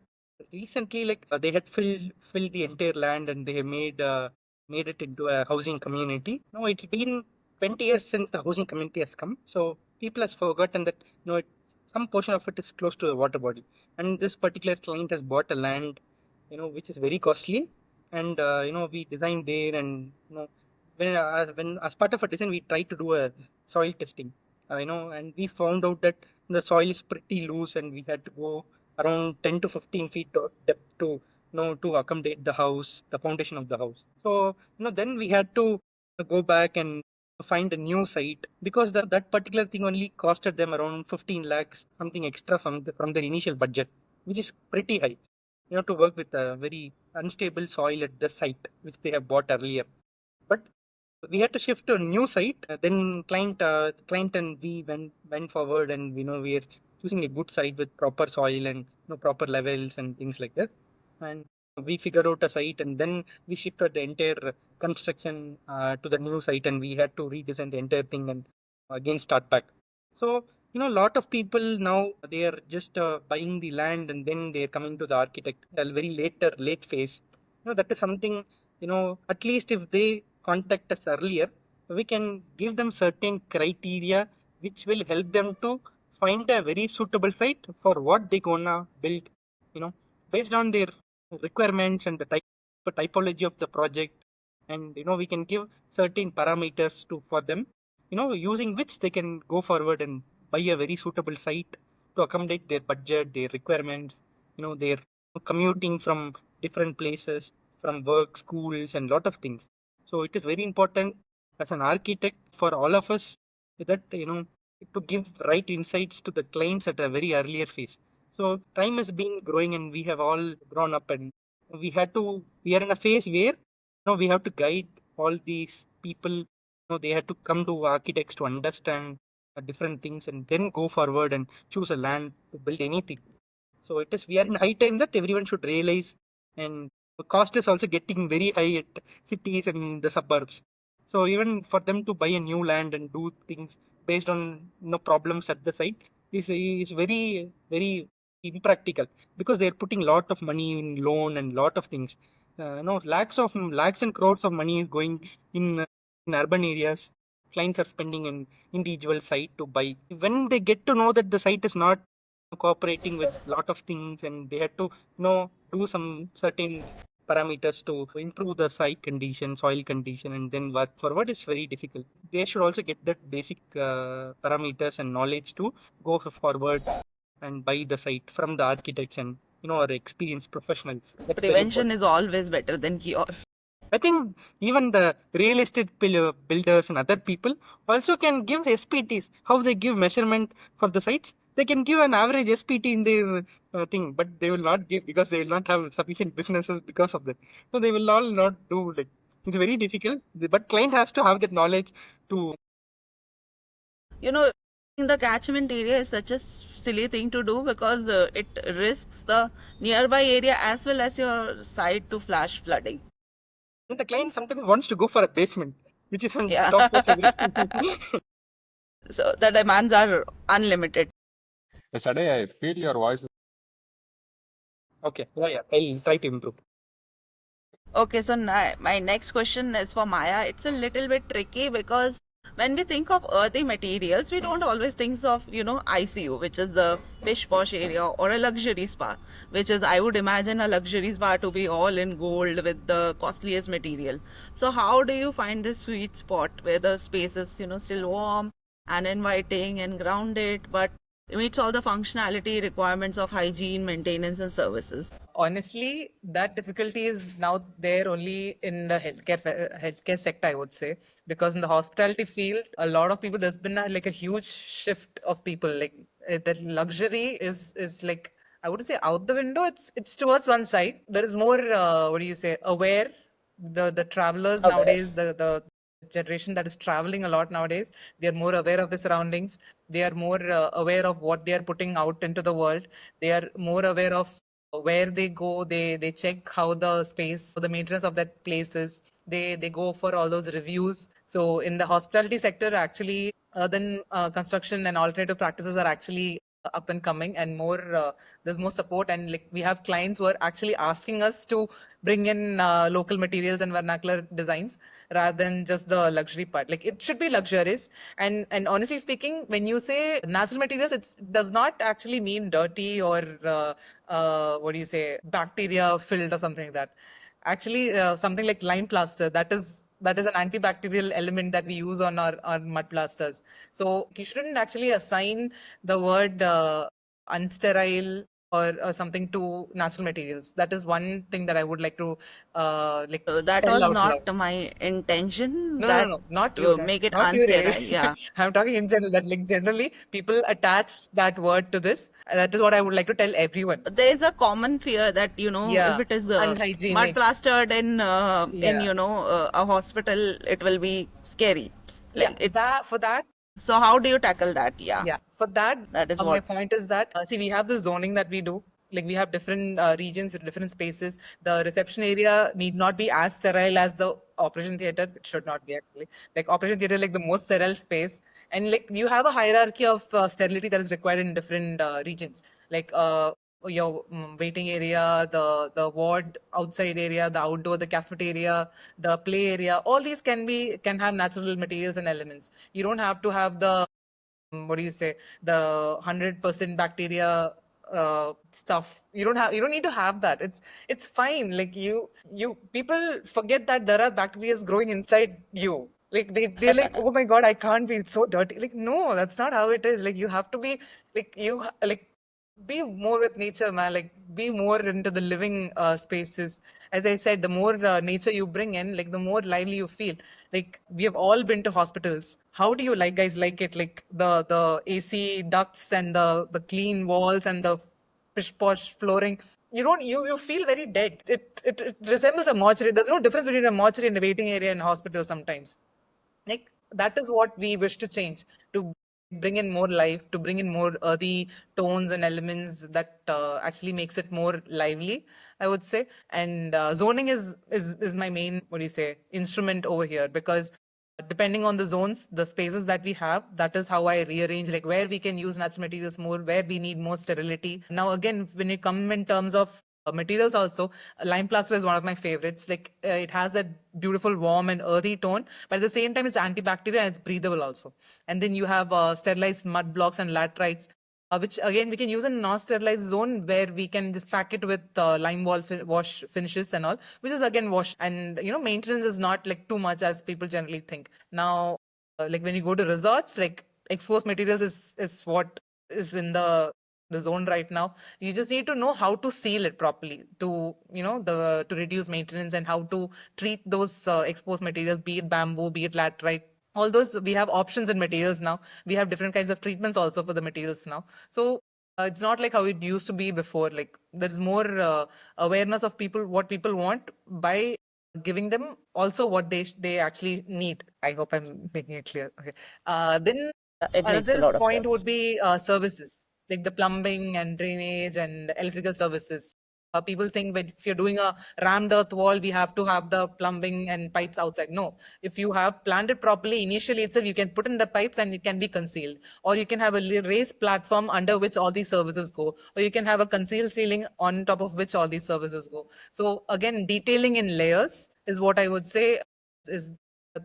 [SPEAKER 2] recently, like they had filled the entire land and they have made it into a housing community. Now it's been 20 years since the housing community has come, so people has forgotten that some portion of it is close to the water body, and this particular client has bought a land, which is very costly, and we designed there, and when as part of a design we tried to do a soil testing, and we found out that the soil is pretty loose, and we had to go around 10 to 15 feet of depth to accommodate the house, the foundation of the house. So then we had to go back and find a new site, because that particular thing only costed them around 15 lakhs, something extra from their initial budget, which is pretty high, to work with a very unstable soil at the site which they have bought earlier. But we had to shift to a new site. Then client and we went forward, and we are choosing a good site with proper soil and proper levels and things like that. And we figured out a site, and then we shifted the entire construction to the new site, and we had to redesign the entire thing and again start back. So a lot of people now they are just buying the land and then they are coming to the architect at a very late phase. That is something, at least if they contact us earlier, we can give them certain criteria which will help them to find a very suitable site for what they gonna build, you know, based on their requirements and the typology of the project. And we can give certain parameters to for them, using which they can go forward and buy a very suitable site to accommodate their budget, their requirements, their commuting from different places, from work, schools, and lot of things. So it is very important as an architect for all of us that to give right insights to the clients at a very earlier phase. So time has been growing and we have all grown up, and we are in a phase where we have to guide all these people. They had to come to architects to understand different things and then go forward and choose a land to build anything. So we are in high time that everyone should realize, and the cost is also getting very high at cities and the suburbs. So even for them to buy a new land and do things based on problems at the site is very very impractical, because they are putting lot of money in loan and lot of things. Lakhs and crores of money is going in urban areas. Clients are spending an individual site to buy. When they get to know that the site is not cooperating with lot of things, and they had to do some certain parameters to improve the site condition, soil condition, and then work forward is very difficult. They should also get that basic parameters and knowledge to go forward and buy the site from the architects and our experienced professionals. That's very
[SPEAKER 1] Prevention
[SPEAKER 2] important.
[SPEAKER 1] is always better than cure.
[SPEAKER 2] I think even the real estate builders and other people also can give SPTs. How they give measurement for the sites, they can give an average SPT in their thing, but they will not give because they will not have sufficient businesses because of that. So they will all not do like, it's very difficult. But client has to have that knowledge to.
[SPEAKER 1] You know, in the catchment area is such a silly thing to do because it risks the nearby area as well as your site to flash flooding.
[SPEAKER 2] And the client sometimes wants to go for a basement, which is on
[SPEAKER 1] Yeah.
[SPEAKER 2] top of everything.
[SPEAKER 1] So the demands are unlimited.
[SPEAKER 4] Yesterday, I feel your voice.
[SPEAKER 2] Okay, yeah, I'll try to improve.
[SPEAKER 1] Okay, so my next question is for Maya. It's a little bit tricky because when we think of earthy materials, we don't always think of, ICU, which is the pish posh area, or a luxury spa, which is, I would imagine, a luxury spa to be all in gold with the costliest material. So how do you find this sweet spot where the space is, still warm and inviting and grounded, but meets all the functionality requirements of hygiene, maintenance, and services?
[SPEAKER 3] Honestly, that difficulty is now there only in the healthcare sector, I would say, because in the hospitality field, a lot of people, there's been like a huge shift of people. Like that luxury is like, I wouldn't say out the window. It's towards one side. There is more what do you say, aware. The travelers nowadays, the generation that is traveling a lot nowadays, they are more aware of the surroundings. They are more aware of what they are putting out into the world. They are more aware of where they go. They check how the space, the maintenance of that place is. They go for all those reviews. So in the hospitality sector, actually, then construction and alternative practices are actually up and coming, and more there's more support, and like we have clients who are actually asking us to bring in local materials and vernacular designs rather than just the luxury part. Like it should be luxurious, and honestly speaking, when you say natural materials, it does not actually mean dirty or what do you say, bacteria filled or something like that. Actually, something like lime plaster, that is an antibacterial element that we use on our mud plasters. So you shouldn't actually assign the word unsterile or something to natural materials. That is one thing that I would like to like
[SPEAKER 1] That
[SPEAKER 3] tell
[SPEAKER 1] was
[SPEAKER 3] out loud.
[SPEAKER 1] not my intention
[SPEAKER 3] No, no, no,
[SPEAKER 1] that
[SPEAKER 3] no, not you,
[SPEAKER 1] to make it
[SPEAKER 3] not you,
[SPEAKER 1] unsterile.
[SPEAKER 3] really.
[SPEAKER 1] Yeah.
[SPEAKER 3] I'm talking in general. That like generally people attach that word to this. That is what I would like to tell everyone.
[SPEAKER 1] There is a common fear that, if
[SPEAKER 3] Yeah,
[SPEAKER 1] it is mud
[SPEAKER 3] unhygienic.
[SPEAKER 1] plastered in
[SPEAKER 3] Yeah.
[SPEAKER 1] a hospital, it will be scary.
[SPEAKER 3] Yeah,
[SPEAKER 1] Like it's
[SPEAKER 3] that for that
[SPEAKER 1] So how do you tackle that? Yeah.
[SPEAKER 3] Yeah, for that,
[SPEAKER 1] That is
[SPEAKER 3] my
[SPEAKER 1] what.
[SPEAKER 3] point is that see, we have the zoning that we do. Like we have different regions with different spaces. The reception area need not be as sterile as the operation theater. It should not be actually. Like operation theater, like the most sterile space, and like you have a hierarchy of sterility that is required in different regions. Like your waiting area, the ward outside area, the outdoor, the cafeteria, the play area. All these can have natural materials and elements. You don't have to have the what do you say, the 100% bacteria stuff. You don't need to have that. It's fine. Like you people forget that there are bacteria growing inside you. Like they're like, oh my god, I can't be, it's so dirty. Like no, that's not how it is. Like you have to be, like like be more with nature, man. Like be more into the living spaces. As I said, the more nature you bring in, like the more lively you feel. Like we have all been to hospitals. How do you like guys like it? Like the AC ducts and the clean walls and the pish posh flooring. You don't you feel very dead. It resembles a mortuary. There's no difference between a mortuary and a waiting area in a hospital sometimes. Like that is what we wish to change, to bring in more life, to bring in more earthy tones and elements that actually makes it more lively, I would say. And zoning is my main, what do you say, instrument over here, because depending on the zones, the spaces that we have, that is how I rearrange, like where we can use natural materials more, where we need more sterility. Now again, when it comes in terms of materials also, lime plaster is one of my favorites. Like it has that beautiful warm and earthy tone, but at the same time it's antibacterial and it's breathable also. And then you have sterilized mud blocks and laterites, which again we can use in non-sterilized zone, where we can just pack it with lime wall wash finishes and all, which is again wash. And maintenance is not like too much as people generally think. Now like when you go to resorts, like exposed materials is what is in the zone right now. You just need to know how to seal it properly to the to reduce maintenance, and how to treat those exposed materials, be it bamboo, be it laterite. All those, we have options in materials now. We have different kinds of treatments also for the materials now. So it's not like how it used to be before. Like there's more awareness of people, what people want, by giving them also what they actually need. I hope I'm making it clear. Okay. Then
[SPEAKER 1] It makes a
[SPEAKER 3] another
[SPEAKER 1] lot of
[SPEAKER 3] point would
[SPEAKER 1] sense.
[SPEAKER 3] be services, like the plumbing and drainage and electrical services. People think that if you're doing a rammed earth wall, we have to have the plumbing and pipes outside. No, if you have planned it properly initially itself, you can put in the pipes and it can be concealed. Or you can have a raised platform under which all these services go. Or you can have a concealed ceiling on top of which all these services go. So again, detailing in layers is what I would say is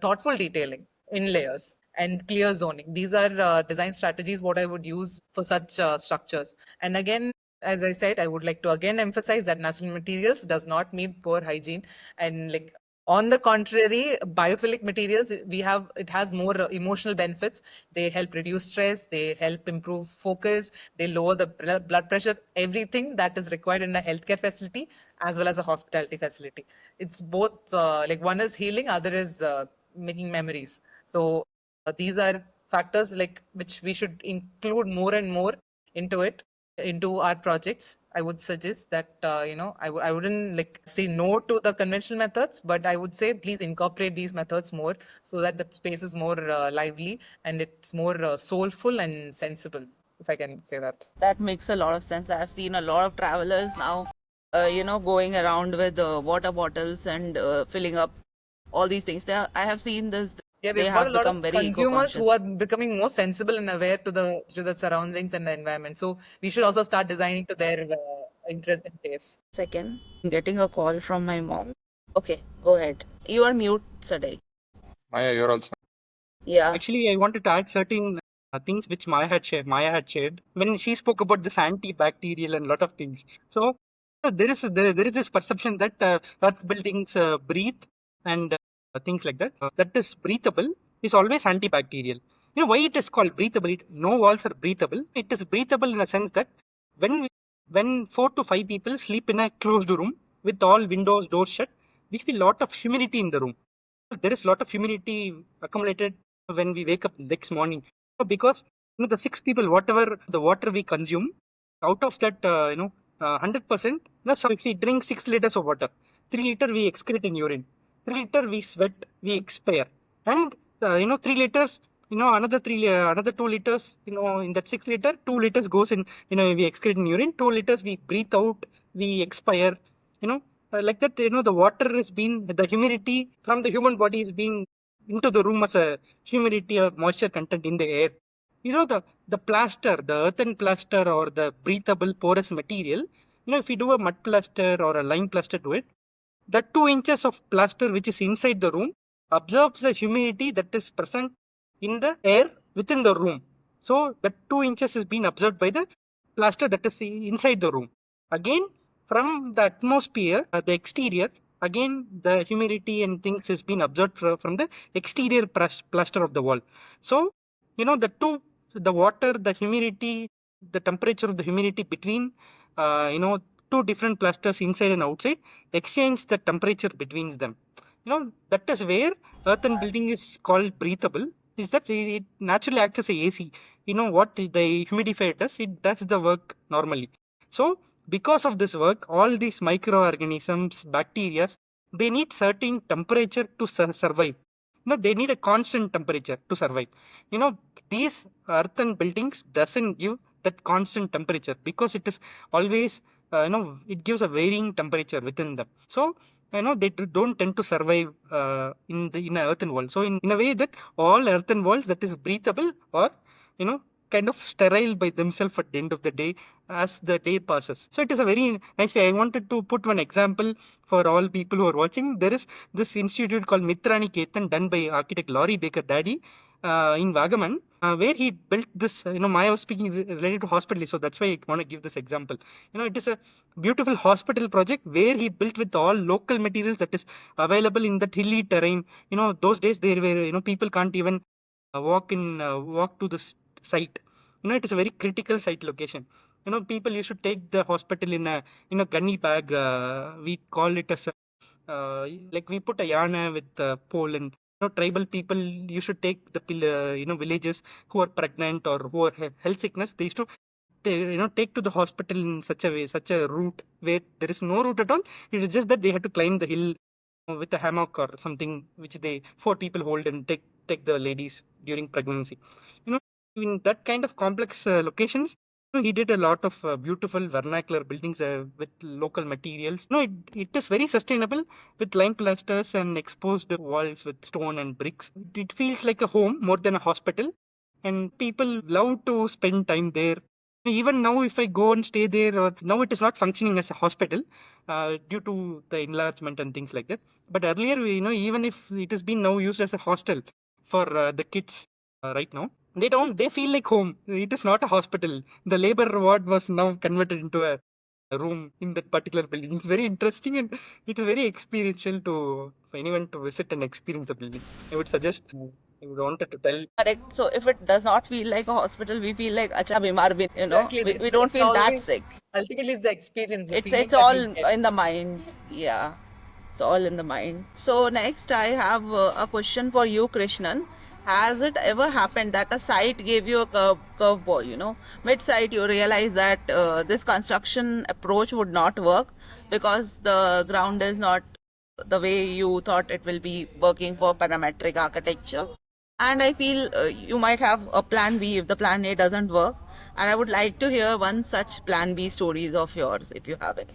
[SPEAKER 3] thoughtful detailing in layers and clear zoning. These are design strategies what I would use for such structures. And again, as I said, I would like to again emphasize that natural materials does not mean poor hygiene. And like on the contrary, biophilic materials, it has more emotional benefits. They help reduce stress, they help improve focus, they lower the blood pressure, everything that is required in a healthcare facility as well as a hospitality facility. It's both like one is healing, other is making memories. So these are factors like which we should include more and more into it, into our projects. I would suggest that I wouldn't like say no to the conventional methods, but I would say please incorporate these methods more, so that the space is more lively and it's more soulful and sensible, if I can say that.
[SPEAKER 1] That makes a lot of sense. I've seen a lot of travelers now, going around with water bottles and filling up all these things. I have seen this.
[SPEAKER 3] Yeah,
[SPEAKER 1] They
[SPEAKER 3] we've got a
[SPEAKER 1] have
[SPEAKER 3] lot
[SPEAKER 1] become
[SPEAKER 3] of
[SPEAKER 1] very
[SPEAKER 3] consumers who
[SPEAKER 1] eco-conscious.
[SPEAKER 3] are becoming more sensible and aware to the surroundings and the environment. So we should also start designing to their interest and taste.
[SPEAKER 1] Second, I'm getting a call from my mom. Okay, go ahead. You are mute, Sadek.
[SPEAKER 4] Maya, you're also.
[SPEAKER 1] Yeah.
[SPEAKER 2] Actually, I wanted to add certain things which Maya had shared when she spoke about this antibacterial and lot of things. So there is this perception that earth buildings breathe and things like that. That is breathable is always antibacterial. You know why it is called breathable? No walls are breathable. It is breathable in a sense that when we, when 4 to 5 people sleep in a closed room with all windows, doors shut, we feel lot of humidity in the room. There is a lot of humidity accumulated when we wake up next morning. Because the 6 people, whatever the water we consume, out of that 100%, so if we drink 6 liters of water, 3 liter we excrete in urine, 3 liter we sweat, we expire, and 3 liters another 2 liters, in that 6 liter, 2 liters goes in, we excrete in urine, 2 liters we breathe out, we expire, like that, the water is being, the humidity from the human body is being into the room as a humidity or moisture content in the air. The plaster, the earthen plaster or the breathable porous material, if you do a mud plaster or a lime plaster to it, the 2 inches of plaster which is inside the room absorbs the humidity that is present in the air within the room. So the 2 inches is being absorbed by the plaster that is inside the room. Again, from the atmosphere, the exterior, again the humidity and things is being absorbed from the exterior plaster of the wall. So, the water, the humidity, the temperature of the humidity between, two different plasters inside and outside exchange the temperature between them. That is where earthen building is called breathable. Is that it naturally acts as a AC. What the humidifier does? It does the work normally. So because of this work, all these microorganisms, bacteria, they need certain temperature to survive. They need a constant temperature to survive. These earthen buildings doesn't give that constant temperature because it is always, it gives a varying temperature within them. So they don't tend to survive in an earthen wall. So in a way that all earthen walls that is breathable or kind of sterile by themselves at the end of the day as the day passes. So it is a very nice way. I wanted to put one example for all people who are watching. There is this institute called Mitrani Ketan done by architect Laurie Baker Daddy in Vagaman, where he built this. Maya was speaking related to hospital, so that's why I want to give this example. It is a beautiful hospital project where he built with all local materials that is available in that hilly terrain. Those days there were, people can't even walk to the site. It is a very critical site location. People used to take the hospital in a gunny bag. We call it as like we put a yarn with pole, and tribal people used to take the villages who are pregnant or who are health sickness. They used to take to the hospital in such a way, such a route where there is no route at all. It is just that they had to climb the hill with a hammock or something, which they 4 people hold and take the ladies during pregnancy. In that kind of complex locations, he did a lot of beautiful vernacular buildings with local materials. It is very sustainable with lime plasters and exposed walls with stone and bricks. It feels like a home more than a hospital, and people love to spend time there. Even now, if I go and stay there, or now it is not functioning as a hospital due to the enlargement and things like that. But earlier, even if it has been now used as a hostel for the kids right now, they feel like home. It is not a hospital. The labor ward was now converted into a room in that particular building. It's very interesting, and it is very experiential for anyone to visit and experience the building. I would suggest, I would wanted to tell.
[SPEAKER 1] Correct. So if it does not feel like a hospital, we feel like acha bimar bhi,
[SPEAKER 3] Exactly.
[SPEAKER 1] we don't
[SPEAKER 3] It's
[SPEAKER 1] feel that
[SPEAKER 3] always-
[SPEAKER 1] sick.
[SPEAKER 3] Ultimately, it's the experience, the
[SPEAKER 1] It's
[SPEAKER 3] feeling
[SPEAKER 1] it's
[SPEAKER 3] that
[SPEAKER 1] all
[SPEAKER 3] we get.
[SPEAKER 1] in the mind. Yeah, it's all in the mind. So next, I have a question for you, Krishnan. Has it ever happened that a site gave you a curveball? Mid-site you realize that this construction approach would not work because the ground is not the way you thought it will be working for parametric architecture. And I feel you might have a plan B if the plan A doesn't work. And I would like to hear one such plan B stories of yours if you have any.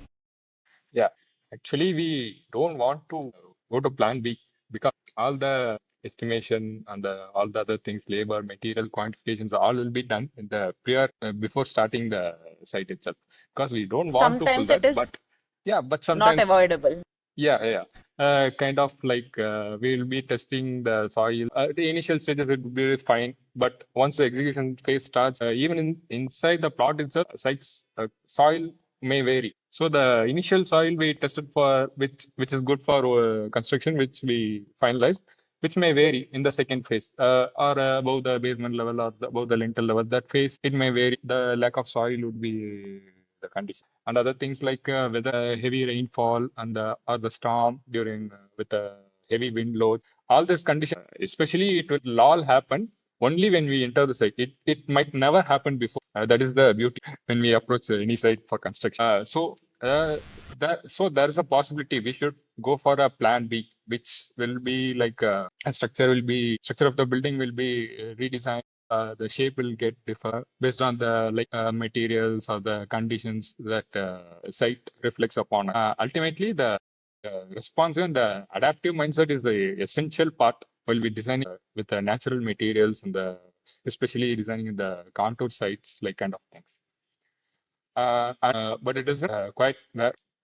[SPEAKER 4] Yeah, actually, we don't want to go to plan B because all the estimation and all the other things, labor, material quantifications, all will be done in the prior before starting the site itself. Because we don't want to pull
[SPEAKER 1] Sometimes it
[SPEAKER 4] that,
[SPEAKER 1] is
[SPEAKER 4] but yeah, but
[SPEAKER 1] not
[SPEAKER 4] sometimes
[SPEAKER 1] avoidable.
[SPEAKER 4] yeah, yeah. Kind of like we'll be testing the soil. The initial stages it will be fine, but once the execution phase starts, even inside the plot itself, sites soil may vary. So the initial soil we tested for, which is good for construction, which we finalized, which may vary in the second phase, or above the basement level or above the lintel level. That phase it may vary. The lack of soil would be the condition, and other things like whether heavy rainfall and or the storm during with a heavy wind load. All these conditions, especially it will all happen only when we enter the site. It might never happen before. That is the beauty when we approach any site for construction. So there is a possibility we should go for a plan B. which will be like a structure of the building will be redesigned. The shape will get differ based on the materials or the conditions that site reflects upon. Ultimately, the responsive and the adaptive mindset is the essential part while we designing with the natural materials and the especially designing the contour sites, like kind of things. But it is quite,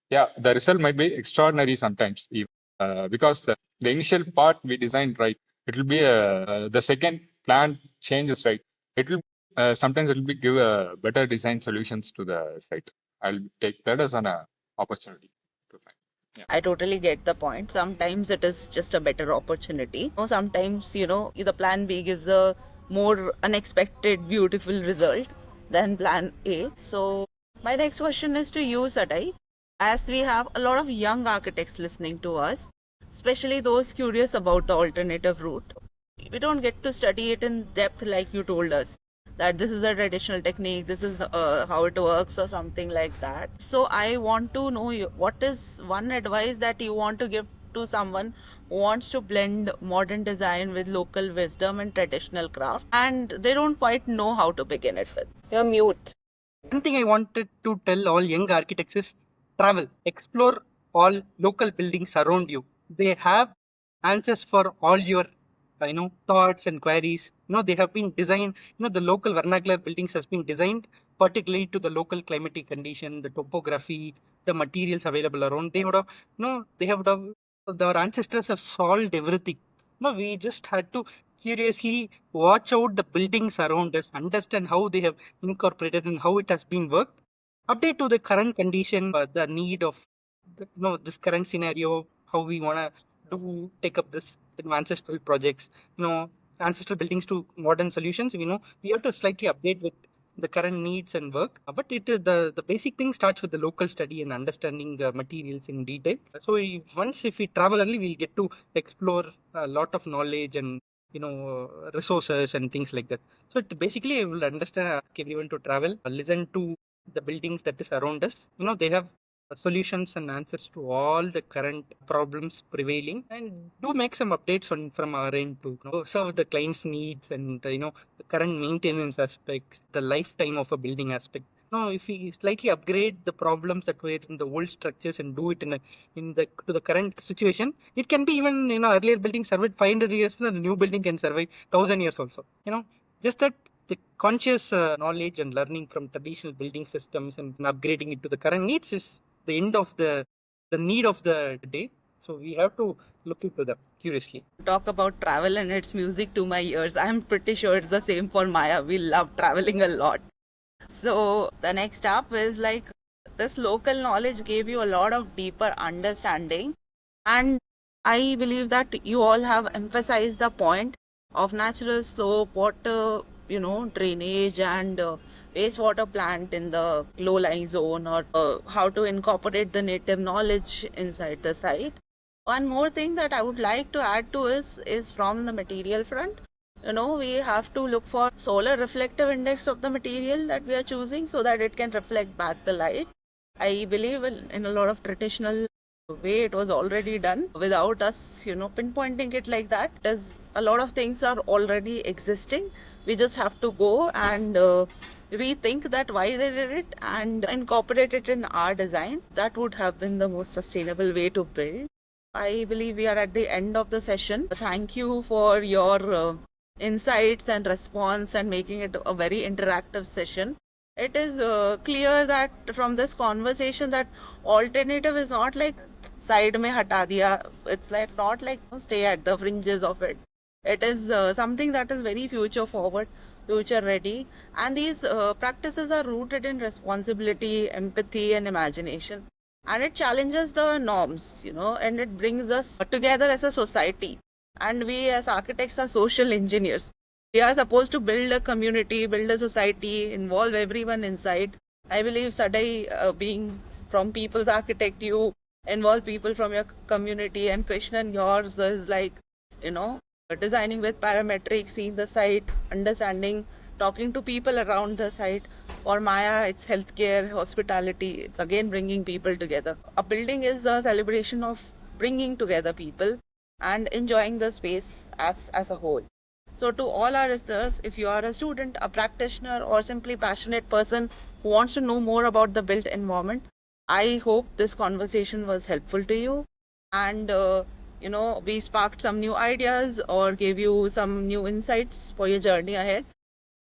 [SPEAKER 4] yeah, the result might be extraordinary sometimes, even, because the initial part we designed right, it will be the second plan changes right. It will sometimes it will be give better design solutions to the site. I'll take that as an opportunity to find. Yeah.
[SPEAKER 1] I totally get the point. Sometimes it is just a better opportunity. Or sometimes, the plan B gives a more unexpected, beautiful result than plan A. So, my next question is to you, Sadai. As we have a lot of young architects listening to us, especially those curious about the alternative route, we don't get to study it in depth like you told us that this is a traditional technique, this is how it works or something like that. So I want to know what is one advice that you want to give to someone who wants to blend modern design with local wisdom and traditional craft and they don't quite know how to begin it with. You're mute.
[SPEAKER 2] One thing I wanted to tell all young architects is travel, explore all local buildings around you. They have answers for all your thoughts and queries. They have been designed. The local vernacular buildings has been designed particularly to the local climatic condition, the topography, the materials available around. They would have they have our ancestors have solved everything. We just had to curiously watch out the buildings around us, understand how they have incorporated and how it has been worked, update to the current condition, the need of this current scenario, how we want to do take up this ancestral projects, ancestral buildings to modern solutions. We have to slightly update with the current needs and work, but it is the basic thing starts with the local study and understanding the materials in detail. So if we travel early, we'll get to explore a lot of knowledge and resources and things like that. So basically I will understand, ask everyone to travel, listen to the buildings that is around us. They have solutions and answers to all the current problems prevailing, and do make some updates from our end to serve the client's needs and the current maintenance aspects, the lifetime of a building aspect. Now, if we slightly upgrade the problems that were in the old structures and do it to the current situation, it can be even earlier building survived 500 years, the new building can survive 1,000 years also. Just that the conscious knowledge and learning from traditional building systems and upgrading it to the current needs is the end of the need of the day. So we have to look into them curiously.
[SPEAKER 1] Talk about travel and it's music to my ears. I'm pretty sure it's the same for Maya. We love traveling a lot. So the next up is like this local knowledge gave you a lot of deeper understanding, and I believe that you all have emphasized the point of natural slope, water, drainage and wastewater plant in the low-lying zone, or how to incorporate the native knowledge inside the site. One more thing that I would like to add to is from the material front. We have to look for solar reflective index of the material that we are choosing so that it can reflect back the light. I believe in a lot of traditional way it was already done without us, pinpointing it like that. As a lot of things are already existing, we just have to go and rethink that why they did it and incorporate it in our design. That would have been the most sustainable way to build. I believe we are at the end of the session. Thank you for your insights and response and making it a very interactive session. It is clear that from this conversation that alternative is not like side mein hata diya. It's like not like stay at the fringes of it. It is something that is very future forward, future ready, and these practices are rooted in responsibility, empathy and imagination, and it challenges the norms, and it brings us together as a society. And we as architects are social engineers. We are supposed to build a community, build a society, involve everyone inside. I believe Sadai, being from People's Architect, you involve people from your community, and Krishnan, yours is like, designing with parametric, seeing the site, understanding, talking to people around the site. For Maya, it's healthcare, hospitality. It's again bringing people together. A building is a celebration of bringing together people. and enjoying the space as a whole. So to all our listeners, if you are a student, a practitioner, or simply passionate person who wants to know more about the built environment, I hope this conversation was helpful to you, and we sparked some new ideas or gave you some new insights for your journey ahead.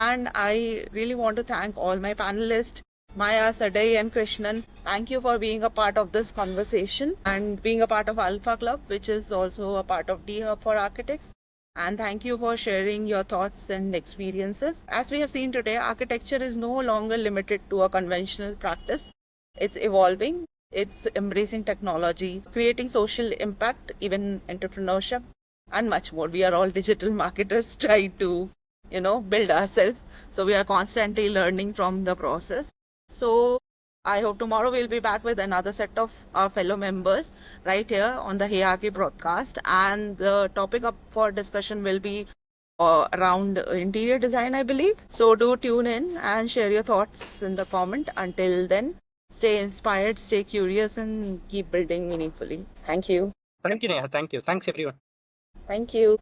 [SPEAKER 1] And I really want to thank all my panelists, Maya, Sadai, and Krishnan. Thank you for being a part of this conversation and being a part of Alpha Club, which is also a part of D Hub for Architects. And thank you for sharing your thoughts and experiences. As we have seen today, architecture is no longer limited to a conventional practice. It's evolving, it's embracing technology, creating social impact, even entrepreneurship, and much more. We are all digital marketers trying to, build ourselves. So we are constantly learning from the process. So I hope tomorrow we'll be back with another set of our fellow members right here on the HeyArchi broadcast. And the topic up for discussion will be around interior design, I believe. So do tune in and share your thoughts in the comment. Until then, stay inspired, stay curious, and keep building meaningfully. Thank you.
[SPEAKER 2] Thank you, Neha. Thank you. Thanks, everyone.
[SPEAKER 1] Thank you.